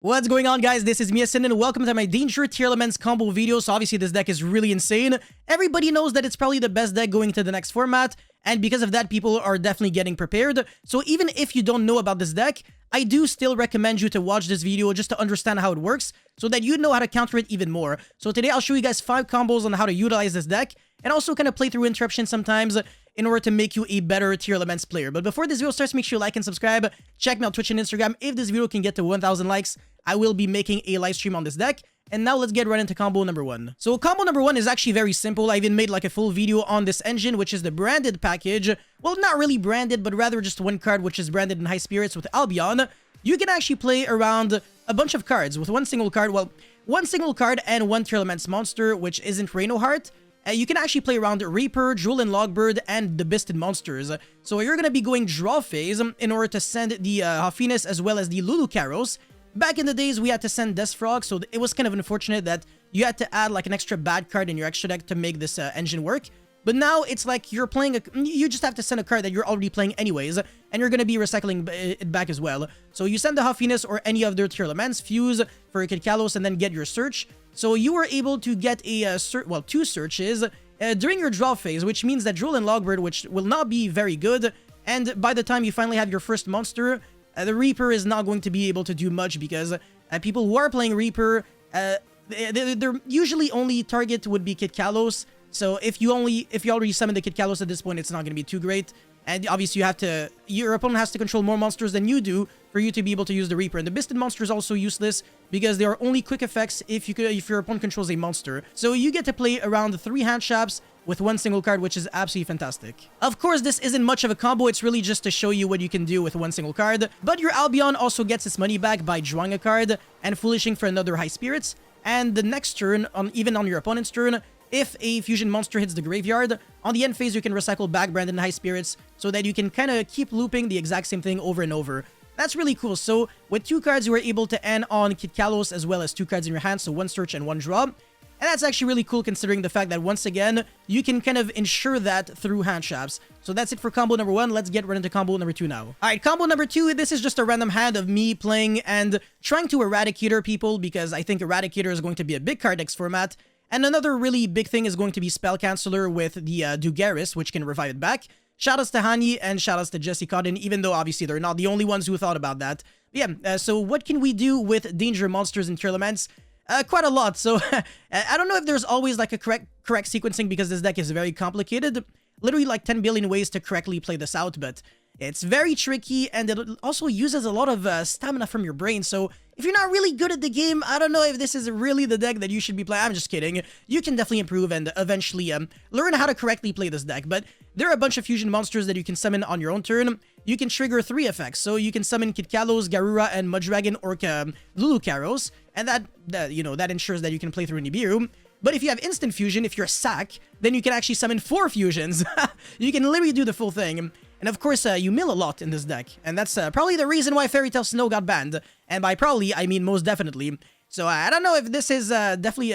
What's going on, guys? This is Miasin and welcome to my Danger TEARLAMENTS combo video. So obviously this deck is really insane. Everybody knows that it's probably the best deck going to the next format, and because of that, people are definitely getting prepared. So even if you don't know about this deck, I do still recommend you to watch this video just to understand how it works, so that you know how to counter it even more. So today I'll show you guys 5 combos on how to utilize this deck, and also kind of play through interruptions sometimes in order to make you a better TEARLAMENTS player. But before this video starts, make sure you like and subscribe. Check me on Twitch and Instagram. If this video can get to 1,000 likes, I will be making a live stream on this deck. And now let's get right into combo number 1. So combo number 1 is actually very simple. I even made like a full video on this engine, which is the branded package. Well, not really branded, but rather just one card, which is branded in High Spirits with Albion. You can actually play around a bunch of cards with one single card. Well, one single card and one TEARLAMENTS monster, which isn't Reno Heart. You can actually play around Reaper, Drool and Logbird, and the Bisted monsters. So you're going to be going draw phase in order to send the Hafines as well as the Lulucaros. Back in the days, we had to send Deathfrog, so it was kind of unfortunate that you had to add like an extra bad card in your extra deck to make this engine work. But now it's like you're playing you just have to send a card that you're already playing anyways, and you're going to be recycling it back as well. So you send the Hafines or any of their TEARLAMENTS, Fuse for Kid Kalos, and then get your search. So you were able to get a two searches during your draw phase, which means that Drool and Logbird, which will not be very good, and by the time you finally have your first monster, the Reaper is not going to be able to do much because people who are playing Reaper, their usually only target would be Kid Kalos. So if you already summon the Kid Kalos at this point, it's not going to be too great. And obviously your opponent has to control more monsters than you do for you to be able to use the Reaper. And the Bisted monster is also useless because they are only quick effects if your opponent controls a monster. So you get to play around 3 hand traps with one single card, which is absolutely fantastic. Of course, this isn't much of a combo. It's really just to show you what you can do with one single card. But your Albion also gets its money back by drawing a card and foolishing for another High Spirits. And the next turn, even on your opponent's turn, if a fusion monster hits the graveyard, on the end phase you can recycle back Branded High Spirits so that you can kind of keep looping the exact same thing over and over. That's really cool. So with 2 cards you were able to end on Kid Kalos as well as 2 cards in your hand, so 1 search and 1 draw. And that's actually really cool considering the fact that once again, you can kind of ensure that through hand traps. So that's it for combo number 1. Let's get right into combo number 2 now. Alright, combo number 2, this is just a random hand of me playing and trying to Eradicator people because I think Eradicator is going to be a big card next format. And another really big thing is going to be Spell Canceller with the Dugaris, which can revive it back. Shoutouts to Hani and shoutouts to Jesse Cotton, even though obviously they're not the only ones who thought about that. But yeah, so what can we do with Danger monsters in TEARLAMENTS? Quite a lot. So I don't know if there's always like a correct sequencing because this deck is very complicated. Literally like 10 billion ways to correctly play this out, but it's very tricky and it also uses a lot of stamina from your brain. So if you're not really good at the game, I don't know if this is really the deck that you should be playing. I'm just kidding. You can definitely improve and eventually learn how to correctly play this deck. But there are a bunch of fusion monsters that you can summon on your own turn. You can trigger 3 effects. So you can summon Kid Kalos, Garura, and Mudragon or Lulucaros. And that ensures that you can play through Nibiru. But if you have instant fusion, if you're a sack, then you can actually summon 4 fusions. You can literally do the full thing. And of course, you mill a lot in this deck. And that's probably the reason why Fairy Tail Snow got banned. And by probably, I mean most definitely. So I don't know if this is definitely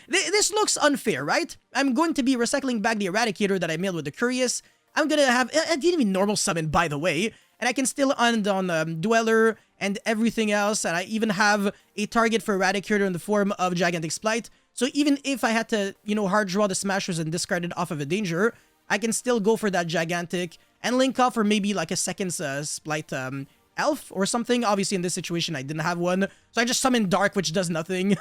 this looks unfair, right? I'm going to be recycling back the Eradicator that I milled with the Curious. I'm going to have... I didn't even normal summon, by the way. And I can still end on Dweller and everything else. And I even have a target for Eradicator in the form of Gigantic Splight. So even if I had to, hard draw the Smashers and discard it off of a Danger, I can still go for that Gigantic and link off for maybe like a second Splight Elf or something. Obviously in this situation I didn't have one, so I just summoned Dark, which does nothing.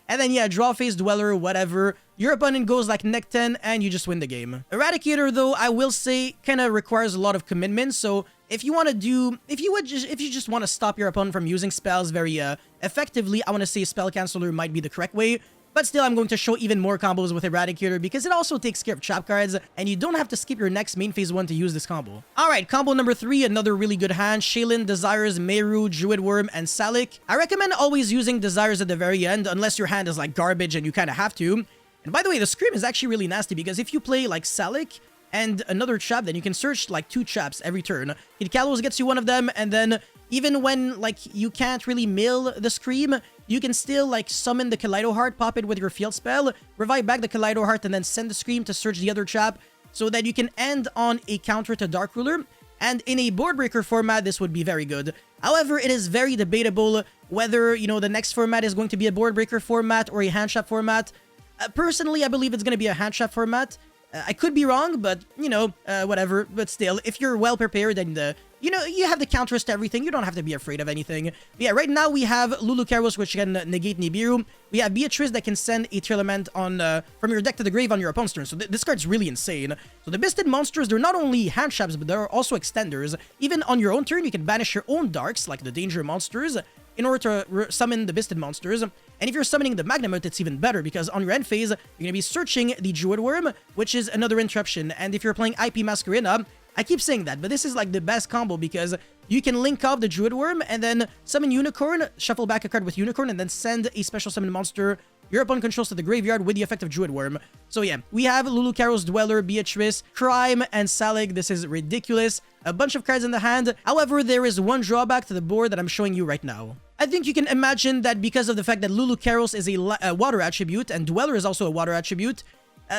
And then yeah, draw phase, Dweller, whatever. Your opponent goes like neck 10 and you just win the game. Eradicator though, I will say, kind of requires a lot of commitment. So if you want to do, if you just want to stop your opponent from using spells very effectively, I want to say Spell Canceller might be the correct way. But still, I'm going to show even more combos with Eradicator because it also takes care of trap cards, and you don't have to skip your next main phase 1 to use this combo. Alright, combo number 3, another really good hand. Shaylin, Desires, Meru, Druid Worm, and Salik. I recommend always using Desires at the very end, unless your hand is like garbage and you kind of have to. And by the way, the Scream is actually really nasty because if you play like Salik and another trap, then you can search like 2 traps every turn. Kid Kalos gets you one of them, and then even when like you can't really mill the Scream, you can still like summon the Kaleido Heart, pop it with your field spell, revive back the Kaleido Heart, and then send the Scream to search the other trap so that you can end on a counter to Dark Ruler. And in a board breaker format, this would be very good. However, it is very debatable whether, you know, the next format is going to be a board breaker format or a hand trap format. Personally, I believe it's going to be a hand trap format. I could be wrong, but, you know, whatever. But still, if you're well prepared and, you know, you have the counters to everything, you don't have to be afraid of anything. But yeah, right now we have Lulu Karos, which can negate Nibiru. We have Beatrice that can send a Tearlament on, from your deck to the grave on your opponent's turn. So this card's really insane. So the Bisted monsters, they're not only hand traps, but they're also extenders. Even on your own turn, you can banish your own darks, like the danger monsters, in order to summon the Bisted monsters. And if you're summoning the Magnamut, it's even better, because on your end phase, you're going to be searching the Druid Worm, which is another interruption. And if you're playing IP Masquerena, I keep saying that, but this is like the best combo, because you can link up the Druid Worm and then summon Unicorn, shuffle back a card with Unicorn, and then send a special summon monster your opponent controls to the graveyard with the effect of Druid Worm. So yeah, we have Lulu Karos, Dweller, Beatrice, Crime, and Salig. This is ridiculous. A bunch of cards in the hand. However, there is one drawback to the board that I'm showing you right now. I think you can imagine that because of the fact that Lulu Karos is a water attribute and Dweller is also a water attribute,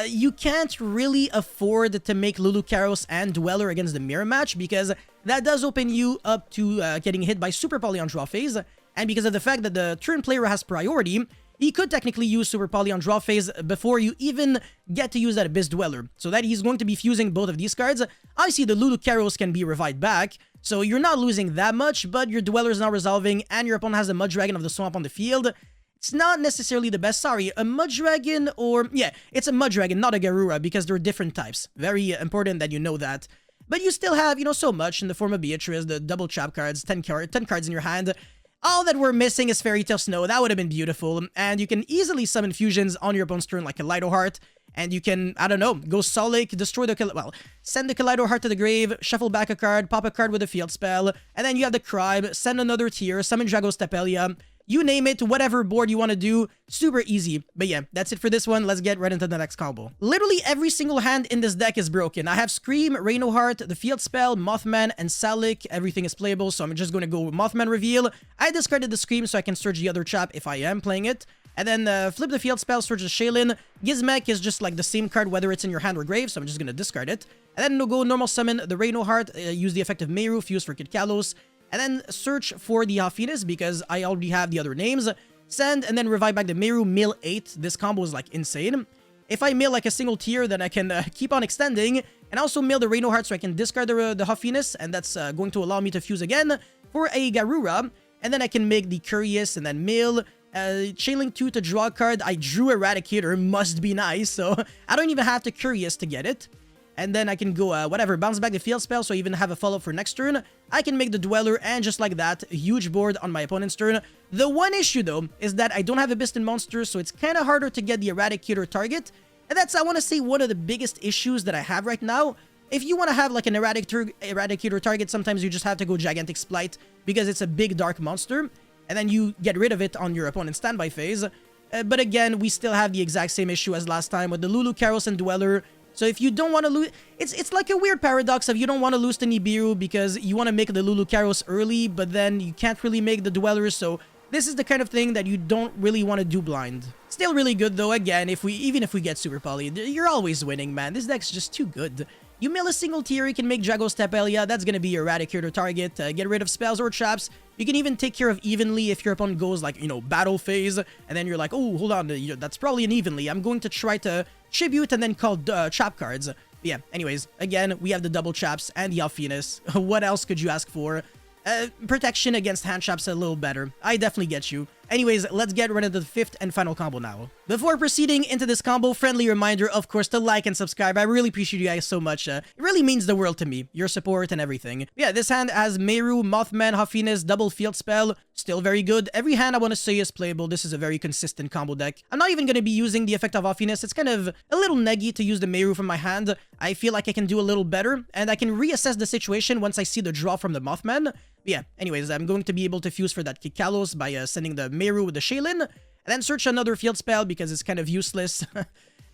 you can't really afford to make Lulu Karos and Dweller against the mirror match, because that does open you up to getting hit by Super Poly on draw phase. And because of the fact that the turn player has priority, he could technically use Super Poly on draw phase before you even get to use that Abyss Dweller. So that he's going to be fusing both of these cards. Obviously, the Lulu Karos can be revived back, so you're not losing that much, but your Dweller is not resolving, and your opponent has a Mud Dragon of the Swamp on the field. It's not necessarily the best. Sorry, a Mud Dragon, or... yeah, it's a Mud Dragon, not a Garura, because they're different types. Very important that you know that. But you still have, you know, so much in the form of Beatrice, the double trap cards, 10 cards in your hand. All that we're missing is Fairy Tale Snow. That would have been beautiful. And you can easily summon fusions on your opponent's turn like a Kaleido Heart. And you can, I don't know, go Solic, destroy the... well, send the Kaleido Heart to the grave, shuffle back a card, pop a card with a field spell, and then you have the Cribe, send another tier, summon Dragos Tapelia. You name it, whatever board you want to do, super easy. But yeah, that's it for this one. Let's get right into the next combo. Literally every single hand in this deck is broken. I have Scream, Reino Heart, the Field Spell, Mothman, and Salic. Everything is playable, so I'm just going to go with Mothman Reveal. I discarded the Scream so I can search the other chap if I am playing it. And then flip the Field Spell, search the Shaylin. Gizmek is just like the same card whether it's in your hand or grave, so I'm just going to discard it. And then we'll go normal summon the Reino Heart, use the effect of Meru, fuse for Kid Kalos. And then search for the Hafines because I already have the other names. Send and then revive back the Meru, mill 8. This combo is like insane. If I mill like a single tier, then I can keep on extending. And also mill the Reino Heart so I can discard the Hafines. And that's going to allow me to fuse again for a Garura. And then I can make the Curious and then mill. Chainlink 2 to draw a card. I drew Eradicator, must be nice. So I don't even have to Curious to get it. And then I can go, whatever, bounce back the field spell so I even have a follow-up for next turn. I can make the Dweller, and just like that, a huge board on my opponent's turn. The one issue, though, is that I don't have a Bistan monster, so it's kind of harder to get the Eradicator target. And that's, I want to say, one of the biggest issues that I have right now. If you want to have, like, an Eradicator target, sometimes you just have to go Gigantic Splight, because it's a big dark monster. And then you get rid of it on your opponent's standby phase. But again, we still have the exact same issue as last time with the Lulu, Karos, and Dweller. So if you don't want to lose... It's like a weird paradox of you don't want to lose to Nibiru because you want to make the Lulu Karos early, but then you can't really make the Dwellers, so this is the kind of thing that you don't really want to do blind. Still really good though, again, even if we get Super Poly, you're always winning, man. This deck's just too good. You mill a single tier, you can make Dragos Tapelia, that's gonna be your Eradicator target, get rid of spells or traps. You can even take care of evenly if your opponent goes like, you know, battle phase, and then you're like, oh, hold on, that's probably an evenly. I'm going to try to tribute and then call trap cards. But yeah, anyways, again, we have the double traps and the Alphinus. What else could you ask for? Protection against hand traps a little better. I definitely get you. Anyways, let's get right into the fifth and final combo now. Before proceeding into this combo, friendly reminder, of course, to like and subscribe. I really appreciate you guys so much. It really means the world to me, your support and everything. Yeah, this hand has Meru, Mothman, Hafines, double field spell. Still very good. Every hand I want to say is playable. This is a very consistent combo deck. I'm not even going to be using the effect of Hafines. It's kind of a little neggy to use the Meru from my hand. I feel like I can do a little better, and I can reassess the situation once I see the draw from the Mothman. Yeah, anyways, I'm going to be able to fuse for that Kid Kalos by sending the Meru with the Shaylin, and then search another field spell because it's kind of useless.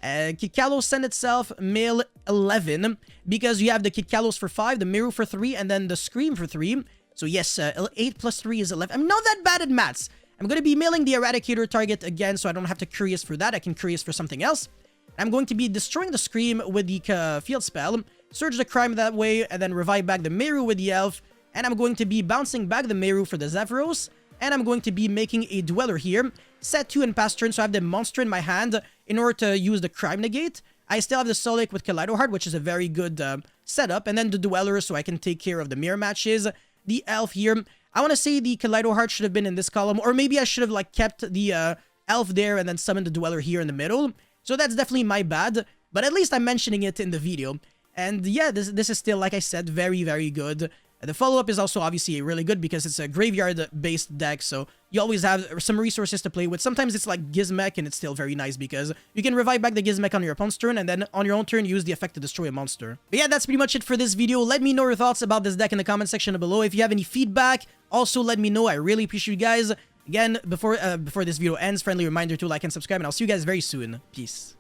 Kid Kalos send itself, mill 11, because you have the Kid Kalos for 5, the Meru for 3, and then the Scream for 3. So yes, 8 plus 3 is 11. I'm not that bad at maths. I'm going to be milling the Eradicator target again, so I don't have to Curious for that. I can Curious for something else. I'm going to be destroying the Scream with the field spell, search the Crime that way, and then revive back the Meru with the Elf. And I'm going to be bouncing back the Meru for the Zephyros. and I'm going to be making a Dweller here. Set 2 and pass turn, so I have the Monster in my hand in order to use the Crime Negate. I still have the Solic with Kaleido Heart, which is a very good setup, and then the Dweller so I can take care of the mirror matches. The Elf here, I want to say the Kaleido Heart should have been in this column, or maybe I should have like kept the Elf there and then summoned the Dweller here in the middle. So that's definitely my bad, but at least I'm mentioning it in the video. And yeah, this is still, like I said, very, very good. The follow-up is also obviously really good because it's a graveyard-based deck, so you always have some resources to play with. Sometimes it's like Gizmek, and it's still very nice because you can revive back the Gizmek on your opponent's turn, and then on your own turn, use the effect to destroy a monster. But yeah, that's pretty much it for this video. Let me know your thoughts about this deck in the comment section below. If you have any feedback, also let me know. I really appreciate you guys. Again, before this video ends, friendly reminder to like and subscribe, and I'll see you guys very soon. Peace.